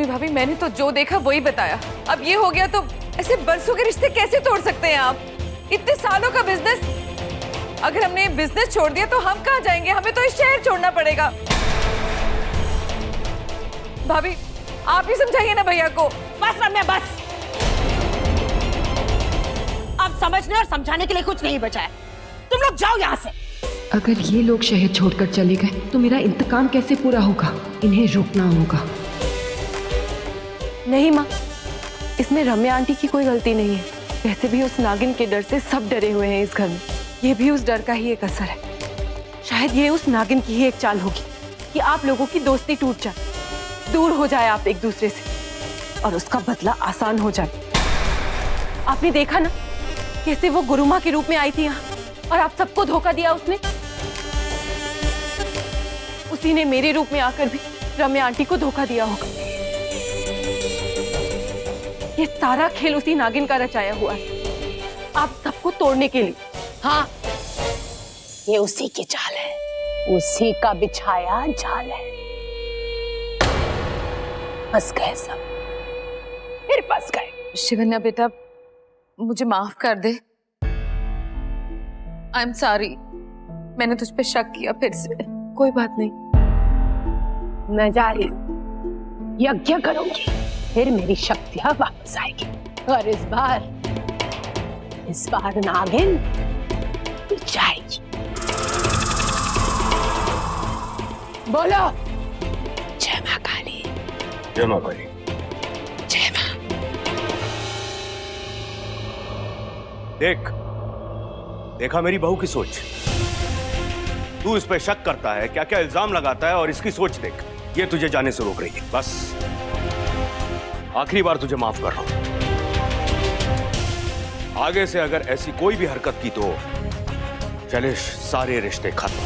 भाभी मैंने तो जो देखा वही बताया। अब ये हो गया तो ऐसे बरसों के रिश्ते कैसे तोड़ सकते हैं आप? इतने सालों का बिजनेस, अगर हमने बिजनेस छोड़ दिया तो हम कहाँ जाएंगे? हमें तो इस शहर छोड़ना पड़ेगा। भाभी आप ही समझाइए ना भैया को। बस रम्या बस, अब समझने और समझाने के लिए कुछ नहीं बचा है। तुम लोग जाओ यहाँ से। अगर ये लोग शहर छोड़कर चले गए तो मेरा इंतकाम कैसे पूरा होगा? इन्हें रोकना होगा। नहीं माँ, इसमें रम्या आंटी की कोई गलती नहीं है। वैसे भी उस नागिन के डर से सब डरे हुए हैं इस घर में। ये भी उस डर का ही एक असर है। शायद ये उस नागिन की ही एक चाल होगी कि आप लोगों की दोस्ती टूट जाए, दूर हो जाए आप एक दूसरे से, और उसका बदला आसान हो जाए। आपने देखा ना कैसे वो गुरु माँ के रूप में आई थी यहाँ, और आप सबको धोखा दिया उसने। उसी ने मेरे रूप में आकर भी रम्या आंटी को धोखा दिया होगा। ये सारा खेल उसी नागिन का रचाया हुआ है, आप सबको तोड़ने के लिए। हाँ, ये उसी की चाल है, उसी का बिछाया जाल है। फंस गए सब, फिर फंस गए। शिवन्या बेटा, मुझे माफ कर दे। आई एम सॉरी, मैंने तुझ पे शक किया फिर से। कोई बात नहीं। मैं जा रही हूं, यज्ञ करूंगी, फिर मेरी शक्तियां वापस आएगी। और इस बार नागिन जाएगी। बोलो जय मां काली। जय मां काली। जय मां। देखा मेरी बहू की सोच। तू इस पे शक करता है, क्या क्या इल्जाम लगाता है, और इसकी सोच देख, ये तुझे जाने से रोक रही है। बस आखिरी बार तुझे माफ कर रहा हूं। आगे से अगर ऐसी कोई भी हरकत की तो चले सारे रिश्ते खत्म।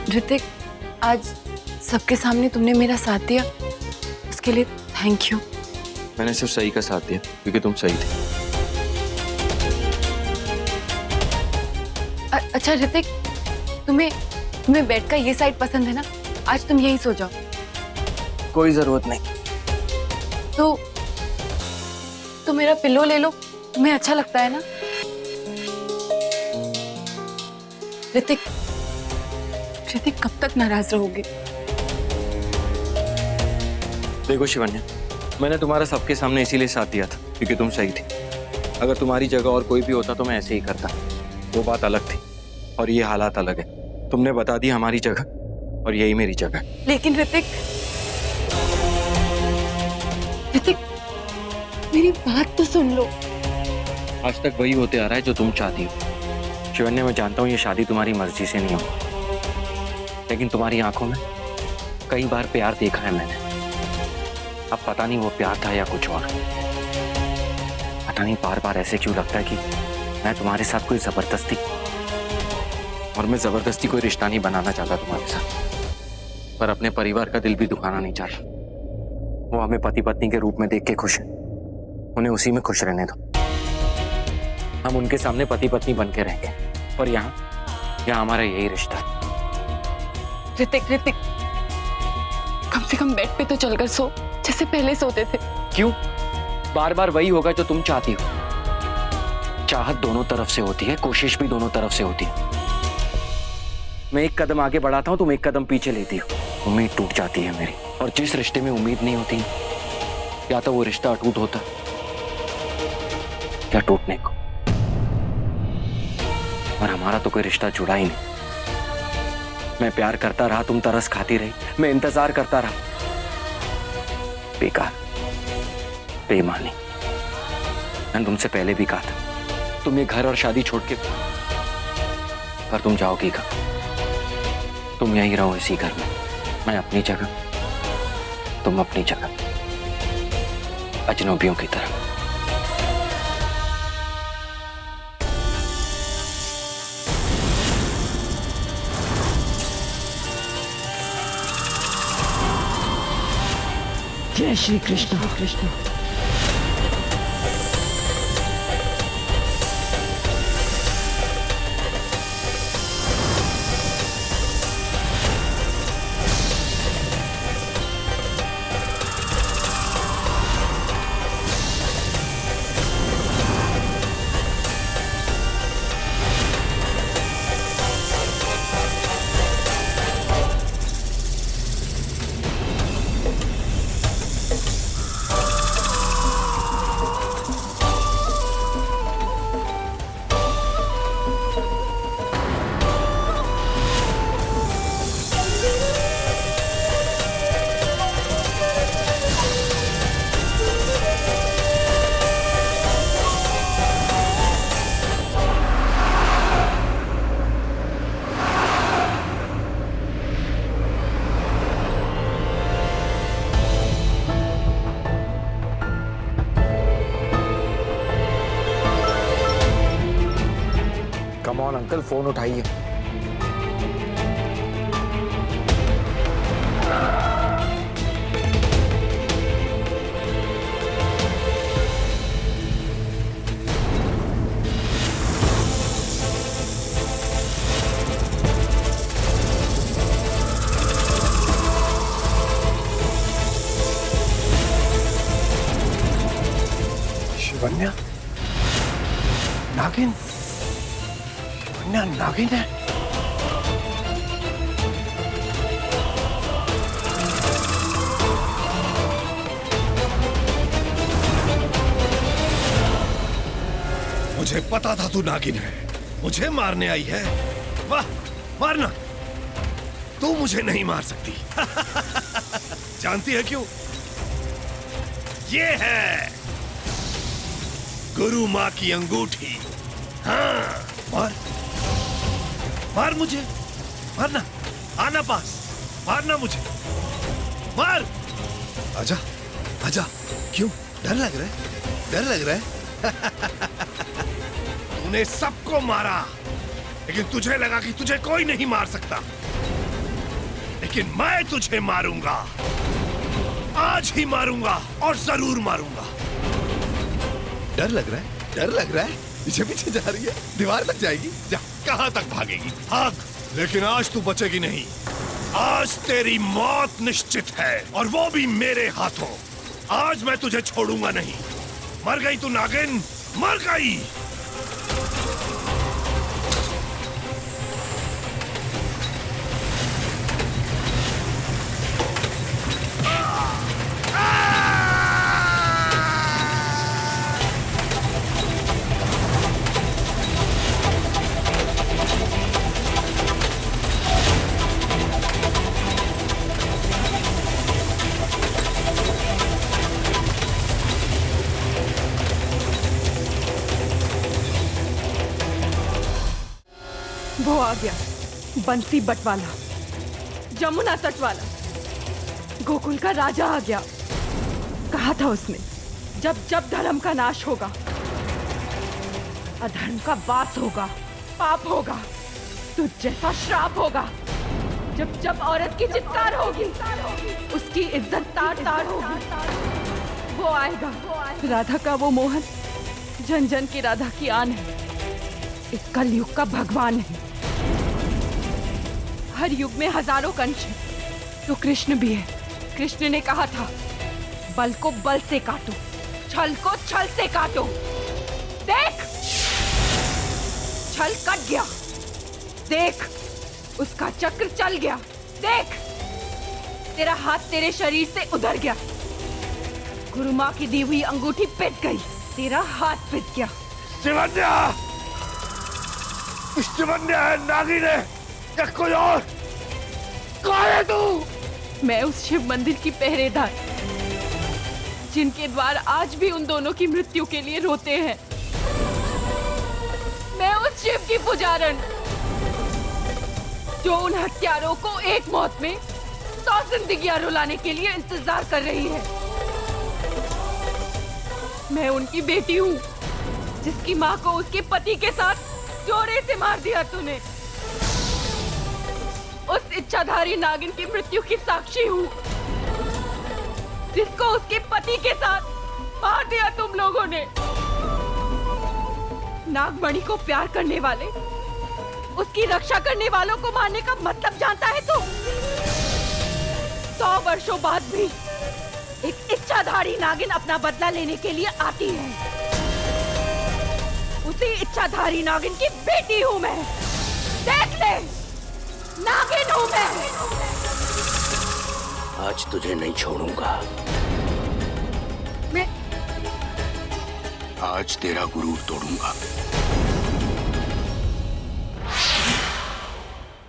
ऋतिक, आज सबके सामने तुमने मेरा साथ दिया, उसके लिए थैंक यू। मैंने सिर्फ सही का साथ दिया क्योंकि तुम सही थे। अच्छा ऋतिक, तुम्हें बेड का ये साइड पसंद है ना? आज तुम यहीं सो जाओ। कोई जरूरत नहीं। तो मेरा पिल्लो ले लो, तुम्हें अच्छा लगता है ना? ऋतिक कब तक नाराज रहोगे? देखो शिवन्या, मैंने तुम्हारा सबके सामने इसीलिए साथ दिया था क्योंकि तुम सही थी। अगर तुम्हारी जगह और कोई भी होता तो मैं ऐसे ही करता। वो बात अलग थी और ये हालात अलग है। तुमने बता दी हमारी जगह और यही मेरी जगह। लेकिन ऋतिक मेरी बात तो सुन लो। आज तक वही होते आ रहा है जो तुम चाहती हो। शिवन्या, मैं जानता हूँ ये शादी तुम्हारी मर्जी से नहीं हो, लेकिन तुम्हारी आंखों में कई बार प्यार देखा है मैंने। अब पता नहीं वो प्यार था या कुछ और। पता नहीं बार बार ऐसे क्यों लगता है कि मैं तुम्हारे साथ कोई जबरदस्ती, और मैं जबरदस्ती कोई रिश्ता नहीं बनाना चाहता तुम्हारे साथ, पर अपने परिवार का दिल भी दुखाना नहीं चाहता। वो हमें पति पत्नी के रूप में देख के खुश है, उन्हें उसी में खुश रहने दो। हम उनके सामने पति पत्नी बन के रहेंगे, और यहाँ हमारा यही रिश्ता है। ऋतिक कम से कम बेड पे तो चलकर सो जैसे पहले सोते थे। क्यों? बार बार वही होगा जो तुम चाहती हो। चाहत दोनों तरफ से होती है, कोशिश भी दोनों तरफ से होती है। मैं एक कदम आगे बढ़ाता हूं, तुम एक कदम पीछे लेती हो। उम्मीद टूट जाती है मेरी, और जिस रिश्ते में उम्मीद नहीं होती, या तो वो रिश्ता अटूट होता या टूटने को। और हमारा तो कोई रिश्ता जुड़ा ही नहीं। मैं प्यार करता रहा, तुम तरस खाती रही, मैं इंतजार करता रहा। बेकार, बेईमानी। मैंने तुमसे पहले भी कहा था तुम ये घर और शादी छोड़ के, पर तुम जाओगी कहाँ? तुम यहीं रहो इसी घर में, मैं अपनी जगह, तुम अपनी जगह, अजनबियों की तरह। जय Shri Krishna Krishna. Come on uncle, phone उठाइए। शिवन्या, नागिन, शिवन्या नागिन है। मुझे पता था तू नागिन है, मुझे मारने आई है। वाह, मारना। तू मुझे नहीं मार सकती। जानती है क्यों? ये है गुरु माँ की अंगूठी। हाँ, मार, मार मुझे, मारना, आना पास, मारना मुझे, मार। आजा, आजा। क्यों डर लग रहा है? डर लग रहा है? तूने सबको मारा, लेकिन तुझे लगा कि तुझे कोई नहीं मार सकता। लेकिन मैं तुझे मारूंगा, आज ही मारूंगा और जरूर मारूंगा। डर लग रहा है? डर लग रहा है? पीछे पीछे जा रही है, दीवार तक जाएगी। जा, कहां तक भागेगी? भाग, लेकिन आज तू बचेगी नहीं। आज तेरी मौत निश्चित है, और वो भी मेरे हाथों। आज मैं तुझे छोड़ूंगा नहीं। मर गई तू नागिन, मर गई। वो आ गया, बंसी बटवाला, जमुना तट वाला, गोकुल का राजा आ गया। कहा था उसने, जब जब धर्म का नाश होगा, अधर्म का वास होगा, पाप होगा, तुझ जैसा श्राप होगा। जब जब औरत की चित्कार होगी, उसकी इज्जत तार तार होगी। वो आएगा, राधा का वो मोहन, जन जन की राधा की आन है, इस कलयुग का भगवान है। हर युग में हजारों कंश हैं, तो कृष्ण भी है। कृष्ण ने कहा था, बल को बल से काटो, छल को छल से काटो। देख, छल कट गया। देख, उसका चक्र चल गया। देख, तेरा हाथ तेरे शरीर से उधर गया। गुरु माँ की दी हुई अंगूठी पिस गई, तेरा हाथ पिस गया। शिवन्या, शिवन्या है, नागिन है या कोई और? कौन है तू? मैं उस शिव मंदिर की पहरेदार, जिनके द्वार आज भी उन दोनों की मृत्यु के लिए रोते हैं। मैं उस शिव की पुजारन, जो उन हत्यारों को एक मौत में 100 जिंदगियां रुलाने के लिए इंतजार कर रही है। मैं उनकी बेटी हूँ, जिसकी माँ को उसके पति के साथ जोरे से मार दिया तूने। उस इच्छाधारी नागिन की मृत्यु की साक्षी हूँ। जिसको उसके पति के साथ मार दिया तुम लोगों ने। नागमणि को प्यार करने वाले, उसकी रक्षा करने वालों को मारने का मतलब जानता है तू? 100 वर्षों बाद भी एक इच्छाधारी नागिन अपना बदला लेने के लिए आती है। उसी इच्छाधारी नागिन की बेटी हूं मैं। देख ले, नागिन हूं मैं। आज तुझे नहीं छोड़ूंगा। मैं आज तेरा गुरूर तोड़ूंगा।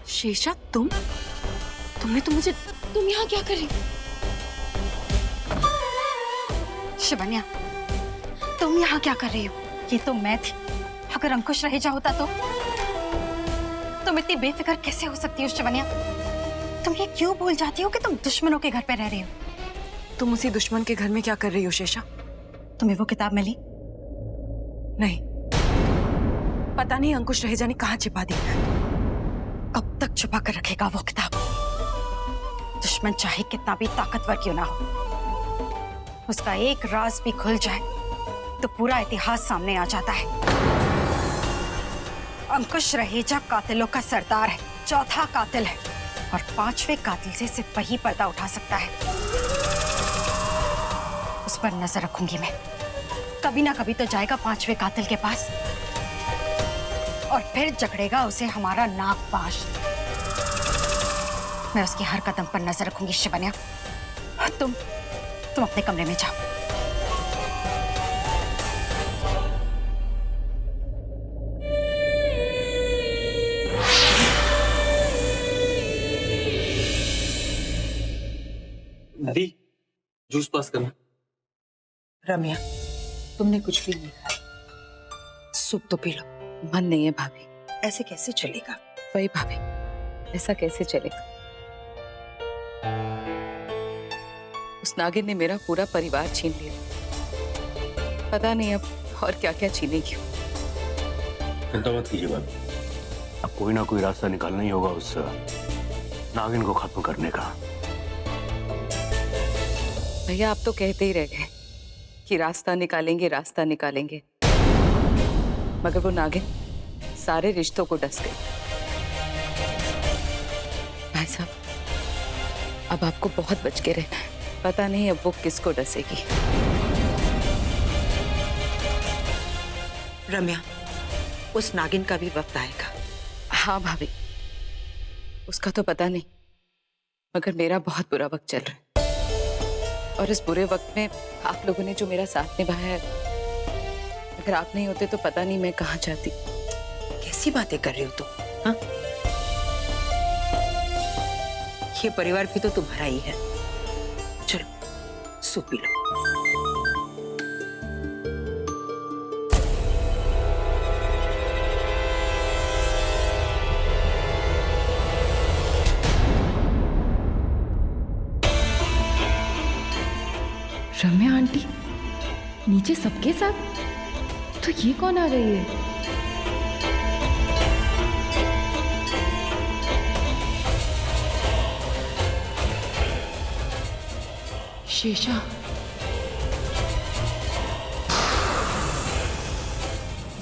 शेषा, तुमने तो मुझे, तुम यहाँ क्या कर रही? शिवन्या, तुम यहाँ क्या कर रही हो? ये तो मैं थी। अगर अंकुश रहेजा होता तो तुम इतनी बेफिक्र कैसे हो सकती हो शिवन्या? तुम ये क्यों भूल जाती हो कि तुम दुश्मनों के घर पे रह रही हो? तुम उसी दुश्मन के घर में क्या कर रही हो शेषा? तुम्हें वो किताब मिली? नहीं, पता नहीं अंकुश रहेजा ने कहाँ छिपा दी। कब तक छुपा कर रखेगा वो किताब? दुश्मन चाहे कितना भी ताकतवर क्यों ना हो, उसका एक राज भी खुल जाए तो पूरा इतिहास सामने आ जाता है। अंकुश रहेजा कातिलों का सरदार है, चौथा कातिल है, और 5वें कातिल से सिर्फ वही पर्दा उठा सकता है। उस पर नजर रखूंगी मैं। कभी ना कभी तो जाएगा 5वें कातिल के पास, और फिर जकड़ेगा उसे हमारा नागपाश। मैं उसकी हर कदम पर नजर रखूंगी शिवन्या। तुम अपने कमरे में जाओ। दी, जूस पास करना। रम्या, तुमने कुछ भी नहीं खाया। सूप तो पी लो। मन नहीं है भाभी। ऐसे कैसे चलेगा? वही भाभी, ऐसा कैसे चलेगा? उस नागिन ने मेरा पूरा परिवार छीन लिया। पता नहीं अब और क्या क्या छीनेगी। चिंता मत कीजिए भाभी, अब कोई ना कोई रास्ता निकालना ही होगा उस नागिन को खत्म करने का। भैया, आप तो कहते ही रह गए कि रास्ता निकालेंगे, रास्ता निकालेंगे, मगर वो नागिन सारे रिश्तों को डस गई। भाई साहब, अब आपको बहुत बच के रहना है। पता नहीं अब वो किसको डसेगी। रम्या, उस नागिन का भी वक्त आएगा। हाँ भाभी, उसका तो पता नहीं, मगर मेरा बहुत बुरा वक्त चल रहा है, और इस बुरे वक्त में आप लोगों ने जो मेरा साथ निभाया है, अगर आप नहीं होते तो पता नहीं मैं कहाँ जाती। कैसी बातें कर रही हो तुम? हाँ? ये परिवार भी तो तुम्हारा ही है। चलो, सूप पी लो। रम्या आंटी नीचे सबके साथ? तो ये कौन आ रही है? शेषा,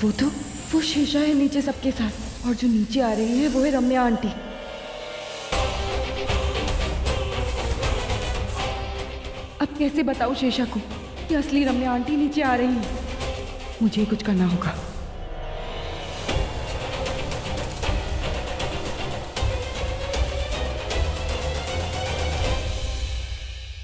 वो शेषा है नीचे सबके साथ, और जो नीचे आ रही है वो है रम्या आंटी। अब कैसे बताऊं शेषा को कि असली रम्या आंटी नीचे आ रही है? मुझे कुछ करना होगा।